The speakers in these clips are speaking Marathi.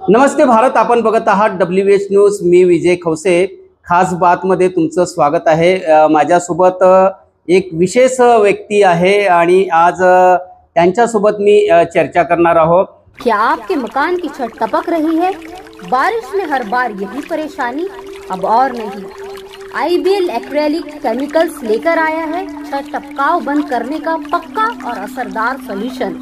नमस्ते भारत, आपण बघत आहात WH न्यूज। मी विजय खवसे। खास बातमध्ये तुमचं स्वागत आहे। माझ्यासोबत एक विशेष व्यक्ती आहे आणि आज त्यांच्यासोबत मी चर्चा करणार आहोत। क्या आपके मकान की छत टपक रही है? बारिश में हर बार यही परेशानी, अब और नहीं। IBL एक्रेलिक केमिकल्स लेकर आया है छत टपकाव बंद करने का पक्का और असरदार सोल्यूशन।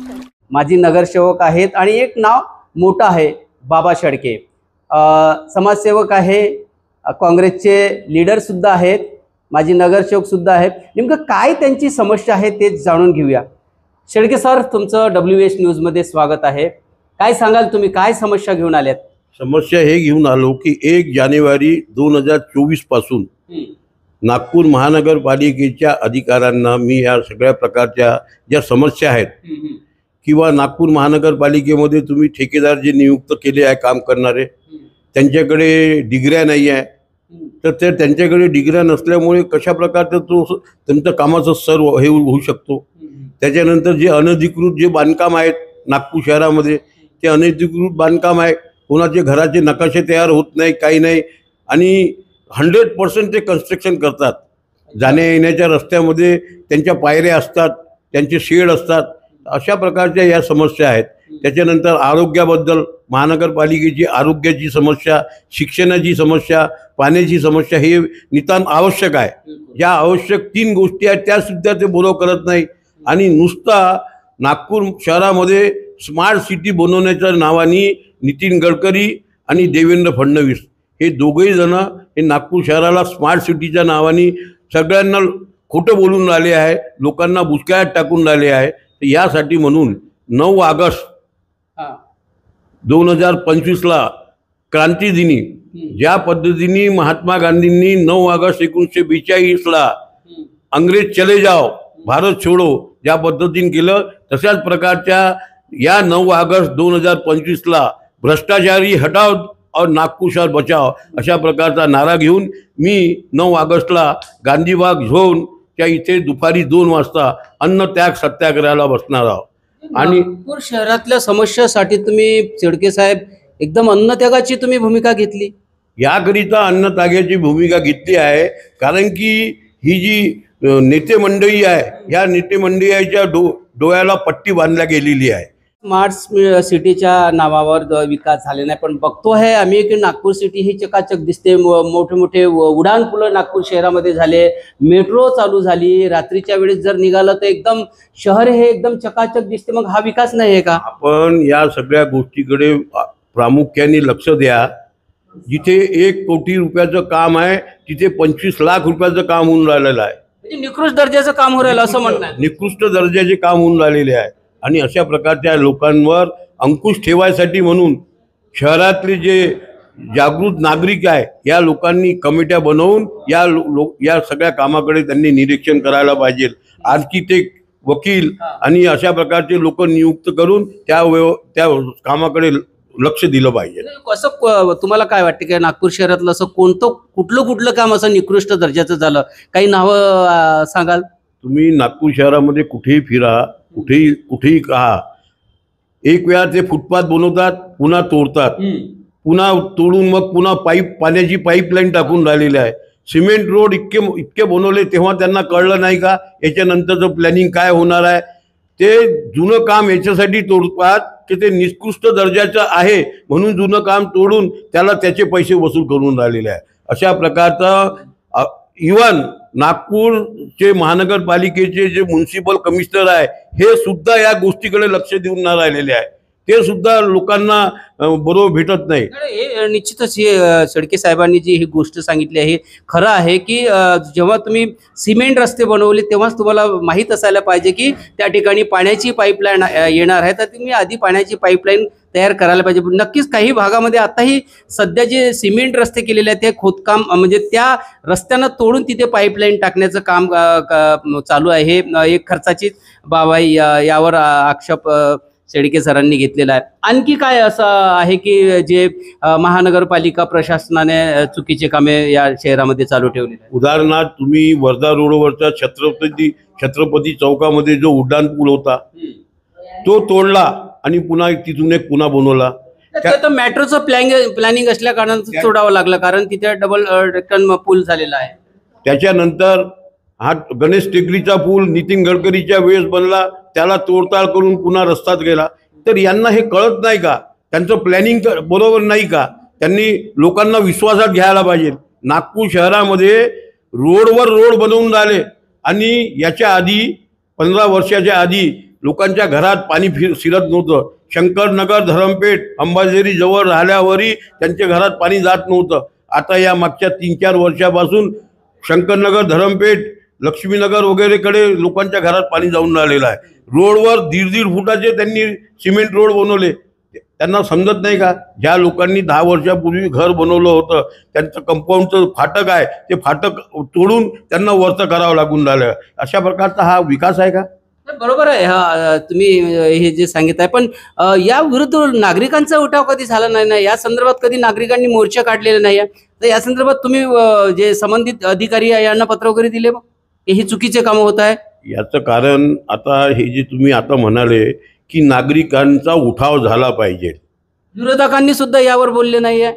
माजी नगरसेवक आहेत आणि एक नाव मोठा आहे, बाबा शेळके। समाजसेवक आहे, काँग्रेसचे लीडर सुद्धा आहेत, माजी नगरसेवक सुद्धा आहेत। नेमकं काय त्यांची समस्या आहे ते जाणून घेऊया। शेळके सर, तुमचं WH न्यूज मध्ये स्वागत आहे। काय सांगाल तुम्ही, काय समस्या घेऊन आल्यात? समस्या हे घेऊन आलो की 1 जानेवारी 2024 पासून नागपूर महानगरपालिकेच्या अधिकाऱ्यांना मी या सगळ्या प्रकारच्या ज्या समस्या आहेत किंवा नागपूर महानगरपालिकेमध्ये तुम्ही ठेकेदार जे नियुक्त केले आहे काम करणारे, त्यांच्याकडे डिग्र्या नाही आहे, तर ते त्यांच्याकडे डिग्र्या नसल्यामुळे कशा प्रकारचं तो त्यांचं कामाचं स्तर हे होऊ शकतो। त्याच्यानंतर जे अनधिकृत जे बांधकाम आहेत नागपूर शहरामध्ये, ते अनधिकृत बांधकाम आहे, कोणाचे घराचे नकाशे तयार होत नाही, काही नाही, आणि 100% ते कन्स्ट्रक्शन करतात। जाण्या येण्याच्या रस्त्यामध्ये त्यांच्या पायऱ्या असतात, त्यांचे शेड असतात, अशा प्रकारच्या या समस्या आहेत। त्याच्यानंतर आरोग्याबद्दल महानगरपालिकेची आरोग्याची समस्या, शिक्षणाची समस्या, पाण्याची समस्या हे नितांत आवश्यक आहे। ज्या आवश्यक 3 गोष्टी आहेत त्यासुद्धा ते बोलव करत नाही, आणि नुसता नागपूर शहरामध्ये स्मार्ट सिटी बनवण्याच्या नावाने नितीन गडकरी आणि देवेंद्र फडणवीस हे दोघेही जण हे नागपूर शहराला स्मार्ट सिटीच्या नावाने सगळ्यांना खोटं बोलून राहिले आहे, लोकांना बुचकाळ्यात टाकून राहिले आहे। यासाठी म्हणून 9 ऑगस्ट 2025ला क्रांतिदिनी ज्या पद्धतीने महात्मा गांधींनी 9 ऑगस्ट 1942ला अंग्रेज चले जाओ भारत छोडो ज्या पद्धतीने केलं, तशाच प्रकारच्या या 9 ऑगस्ट 2025ला भ्रष्टाचारी हटाओ और नागपूर शहर बचाओ अशा प्रकारचा नारा घेऊन मी 9 ऑगस्टला गांधीबाग झोन त्या इथे दुपारी 2 वाजता अन्न त्याग सत्याग्रहाला बसणार आहोत। आणि नागपूर शहरातल्या समस्यासाठी तुम्ही शेळके साहेब एकदम अन्नत्यागाची तुम्ही भूमिका घेतली। याकरिता अन्नत्यागाची भूमिका घेतली आहे, कारण की ही जी नेते मंडळी आहे, या नेते मंडळीच्या डोळ्याला पट्टी बांधल्या गेलेली आहे। स्मार्ट सिटीच्या नावावर विकास झाले नाही, पण बघतो आहे आम्ही की नागपूर सिटी ही चकाचक दिसते। मोठे मोठे उड्डाण पुलं नागपूर शहरामध्ये झाले, मेट्रो चालू झाली, रात्रीच्या वेळेस जर निघालं तर एकदम शहर हे एकदम चकाचक दिसते। मग हा विकास नाही आहे का? आपण या सगळ्या गोष्टीकडे प्रामुख्याने लक्ष द्या। जिथे 1 कोटी रुपयाचं काम आहे तिथे 25 लाख रुपयाचं काम होऊन राहिलेलं आहे। म्हणजे निकृष्ट दर्जाचं काम हो राहिलं असं म्हणणं आहे। निकृष्ट दर्जाचे काम होऊन राहिलेले आहे, आणि अशा प्रकारच्या लोकांवर अंकुश ठेवायसाठी म्हणून शहरातले जे जागृत नागरिक आहे या लोकांनी कमिट्या बनवून या सगळ्या कामाकडे त्यांनी निरीक्षण करायला पाहिजे। आर्किटेक्ट, वकील आणि अशा प्रकारचे लोक नियुक्त करून त्या कामाकडे लक्ष दिलं पाहिजे। असं तुम्हाला काय वाटतं की नागपूर शहरातलं असं कुठलं काम असं निकृष्ट दर्जाचं झालं? काही नावं सांगाल? तुम्ही नागपूर शहरामध्ये कुठेही फिरा, कुठेही कहा, एक वेळा ते फुटपाथ बनवतात, पुन्हा तोडतात, पुन्हा तोडून मग पुन्हा पाण्याची पाईपलाईन टाकून राहिलेली आहे। सिमेंट रोड इतके बनवले तेव्हा त्यांना कळलं नाही का याच्यानंतरचं प्लॅनिंग काय होणार आहे? ते जुनं काम याच्यासाठी तोडतात की ते निकृष्ट दर्जाचं आहे म्हणून जुनं काम तोडून त्याला त्याचे पैसे वसूल करून राहिलेले आहे। अशा प्रकारचा इव्हन नागपूरचे महानगरपालिकेचे जे म्युनिसिपल कमिशनर आहे हे सुद्धा या गोष्टीकडे लक्ष देऊन न राहिलेले आहे, ते सुद्धा लोकांना बरोबर भेटत नाही। निश्चितच हे शेळके साहेबांनी जी ही गोष्ट सांगितली आहे खरं आहे की जेव्हा तुम्ही सिमेंट रस्ते बनवले तेव्हाच तुम्हाला माहीत असायला पाहिजे की त्या ठिकाणी पाण्याची पाईपलाईन येणार आहे, तर तुम्ही आधी पाण्याची पाईपलाईन तयार करायला पाहिजे। नक्कीच काही भागामध्ये आताही सध्या जे सिमेंट रस्ते केलेले आहेत ते खोदकाम म्हणजे त्या रस्त्यांना तोडून तिथे पाईपलाईन टाकण्याचं काम चालू आहे। एक खर्चाची बाब आहे, यावर आक्षेप शेळके सरांनी घेतलेला आहे। आणखी काय असं आहे की जे महानगरपालिका प्रशासनाने चुकीचे कामे या शहरामध्ये चालू ठेवलेले आहेत? उदाहरणार्थ तुम्ही वर्धा रोडवरचा छत्रपती चौकामध्ये जो उड्डाण पूल होता तो तोडला आणि पुन्हा तिथून एक पुन्हा बनवला। ते तर मेट्रोचं प्लॅनिंग असल्या कारणानं सोडावं लागलं, कारण तिथे डबल डेक्कन पूल झालेला आहे. त्याच्यानंतर हा गणेश टेकडीचा पूल नितीन गडकरीच्या वेळेस बनला, त्याला तोडताड करून पुन्हा रस्त्यात गेला. तर यांना हे कळत नाही का? त्यांचं प्लॅनिंग बरोबर नाही का? त्यांनी लोकांना विश्वासात घ्यायला पाहिजे. नागपूर शहरामध्ये रोडवर रोड बनवून राहिले आणि याच्या आधी 15 वर्षाच्या आधी लोकांच्या घरात पाणी शिरत नव्हतं. शंकरनगर, धरमपेठ, अंबाझरी जवळ राहिल्यावरही त्यांच्या घरात पाणी जात नव्हतं. आता या मागच्या 3-4 वर्षापासून शंकरनगर, धरमपेठ, लक्ष्मीनगर वगैरेकडे लोकांच्या घरात पाणी जाऊन राहिलेलं आहे. रोडवर 1.5 फुटाचे त्यांनी सिमेंट रोड बनवले. त्यांना समजत नाही का? ज्या लोकांनी 10 वर्षापूर्वी घर बनवलं होतं, त्यांचं कंपाऊंडचं फाटक आहे, ते फाटक तोडून त्यांना वरचं करावं लागून राहिलं. अशा प्रकारचा हा विकास आहे का? बरोबर आहे. हा तुम्ही हे जे सांगित आहे, पण या विरुद्ध नागरिकांचा उठाव कधी झाला नाही ना, या संदर्भात कधी नागरिकांनी मोर्चा काढलेला नाही आहे. तर या संदर्भात तुम्ही जे संबंधित अधिकारी आहे यांना पत्र वगैरे दिले मग हे चुकीचे कामं होत आहे? याचं कारण आता हे जे तुम्ही आता म्हणाले की नागरिकांचा उठाव झाला पाहिजे, विरोधकांनी सुद्धा यावर बोलले नाही आहे.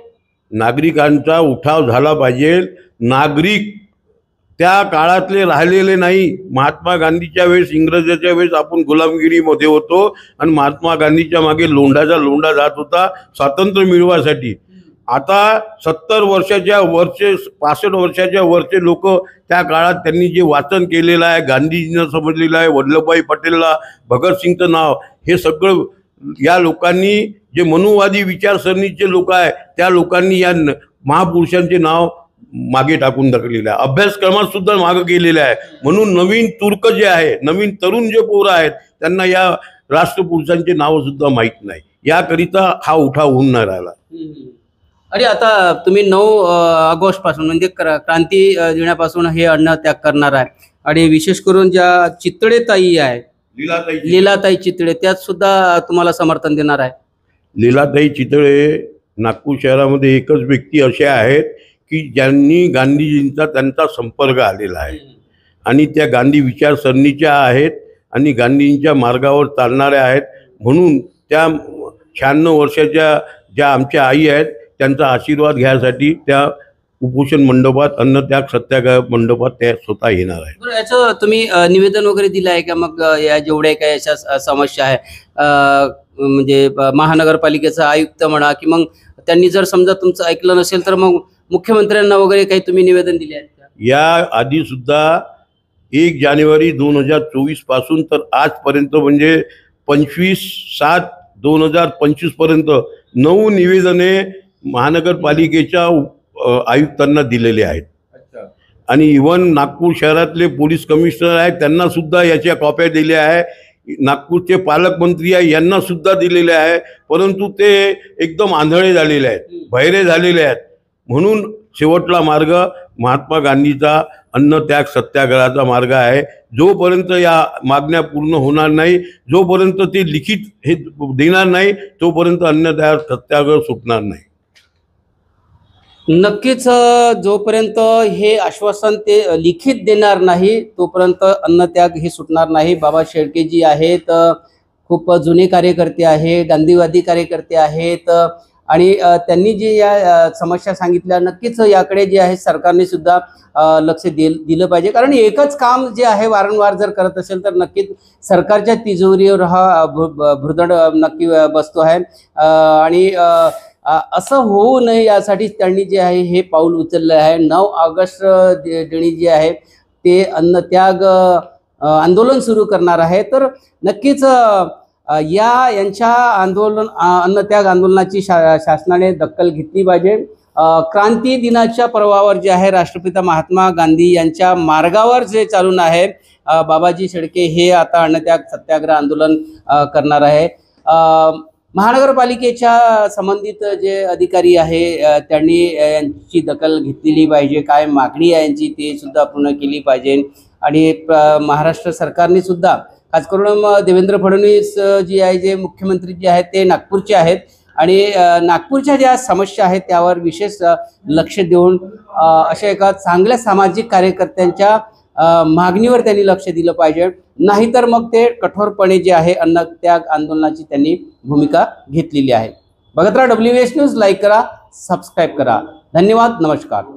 नागरिकांचा उठाव झाला पाहिजे. नागरिक त्या काळातले राहिलेले नाही. महात्मा गांधीच्या वेळेस, इंग्रजाच्या वेळेस आपण गुलामगिरीमध्ये होतो आणि महात्मा गांधीच्या मागे लोंढा जात होता स्वातंत्र्य मिळवासाठी. आता 70 वर्षाच्या वरचे, 65 वर्षाच्या वरचे लोक त्या काळात त्यांनी जे वाचन केलेलं आहे, गांधीजींना समजलेलं आहे, वल्लभभाई पटेलला, भगतसिंगचं नाव, हे सगळं या लोकांनी, जे मनुवादी विचारसरणीचे लोक आहे त्या लोकांनी या महापुरुषांचे नाव मागे टाकून टाकलेलं आहे. अभ्यासक्रमात सुद्धा मागे गेलेलं आहे. म्हणून नवीन तुर्क जे आहे, नवीन तरुण जे पोरं आहेत, त्यांना या राष्ट्रपुरुषांचे नाव सुद्धा माहीत नाही. याकरिता हा उठाव होऊन नाही राहिला. अरे आता तुम्ही 9 ऑगस्ट पासून म्हणजे क्रांती दिनापासून हे अन्नत्याग करणार आहे आणि विशेष करून ज्या चितळे ताई आहे, लीलाताई चितळे, त्यात सुद्धा तुम्हाला समर्थन देणार आहे. लीलाताई चितळे नागपूर शहरामध्ये एकच व्यक्ती असे आहेत की ज्यांनी गांधीजींचा त्यांचा संपर्क आलेला आहे आणि त्या गांधी विचारसरणीच्या आहेत आणि गांधींच्या मार्गावर चालणाऱ्या आहेत. म्हणून त्या 96 वर्षाच्या ज्या आमच्या आई आहेत त्यांचा आशीर्वाद घ्यायसाठी त्या उपोषण मंडपात, अन्नत्याग सत्याग्रह मंडपात त्या स्वतः येणार आहे. याचं तुम्ही निवेदन वगैरे दिलं आहे का? मग या जेवढ्या काही अशा समस्या आहे, म्हणजे महानगरपालिकेचा आयुक्त म्हणा की मग त्यांनी जर समजा तुमचं ऐकलं नसेल तर मग मुख्यमंत्र्यांना वगैरे काही तुम्ही निवेदन दिले आहेत का? या आधी सुद्धा 1 जानेवारी 2024 पासून तर आजपर्यंत म्हणजे 25/7/2025 पर्यंत 9 निवेदने महानगरपालिकेच्या आयुक्तांना दिलेले आहेत. आणि इव्हन नागपूर शहरातले पोलीस कमिशनर आहेत त्यांना सुद्धा याच्या कॉप्या दिल्या आहे. नागपूरचे पालकमंत्री आहे यांना सुद्धा दिलेले आहे. परंतु ते एकदम आंधळे झालेले आहेत, बहिरे झालेले आहेत. म्हणून शेवटला मार्ग महात्मा गांधीचा अन्नत्याग सत्याग्रहाचा मार्ग आहे. जोपर्यंत या मागण्या पूर्ण होणार नाही, जोपर्यंत ते लिखित हे देणार नाही, तोपर्यंत अन्नत्याग सत्याग्रह सुटणार नाही. नक्कीच जोपर्यंत हे आश्वासन ते लिखित देणार नाही तोपर्यंत अन्नत्याग हे सुटणार नाही. बाबा शेळकेजी आहेत, खूप जुने कार्यकर्ते आहे, गांधीवादी कार्यकर्ते आहेत आणि त्यांनी जे या समस्या सांगितल्या, नक्कीच याकडे जे आहे सरकारने सुद्धा लक्ष दिलं पाहिजे. कारण एकच काम जे आहे वारंवार जर करत असेल तर नक्कीच सरकारच्या तिजोरीवर हा भुर्दंड नक्की बसतो आहे. आणि असं होऊ नये यासाठी त्यांनी जे आहे हे पाऊल उचललं आहे. 9 ऑगस्ट दिनी जे आहे ते अन्नत्याग आंदोलन सुरू करणार आहे. तर नक्कीच यांच्या अन्नत्याग आंदोलनाची शासनाने दखल घेतली पाहिजे. क्रांती दिनाच्या पर्वावर जे आहे राष्ट्रपिता महात्मा गांधी यांच्या मार्गावर जे चालून आहे बाबाजी शेळके हे आता अन्नत्याग सत्याग्रह आंदोलन करणार आहे. महानगरपालिकेच्या संबंधित जे अधिकारी आहे त्यांनी यांची दखल घेतलेली पाहिजे. काय मागणी आहे यांची ते सुद्धा पूर्ण केली पाहिजे. आणि महाराष्ट्र सरकारने सुद्धा खास करून देवेंद्र फडणवीस जी आहे, जे मुख्यमंत्री जे आहेत ते नागपूरचे आहेत आणि नागपूरच्या ज्या समस्या आहेत त्यावर विशेष लक्ष देऊन अशा एका चांगल्या सामाजिक कार्यकर्त्यांच्या मागणीवर त्यांनी लक्ष दिलं पाहिजे. नाहीतर मग ते कठोरपणे जे आहे अन्नत्याग आंदोलनाची त्यांनी भूमिका घेतलेली आहे. बघत राहा WS न्यूज, लाईक करा, सबस्क्राईब करा. धन्यवाद, नमस्कार.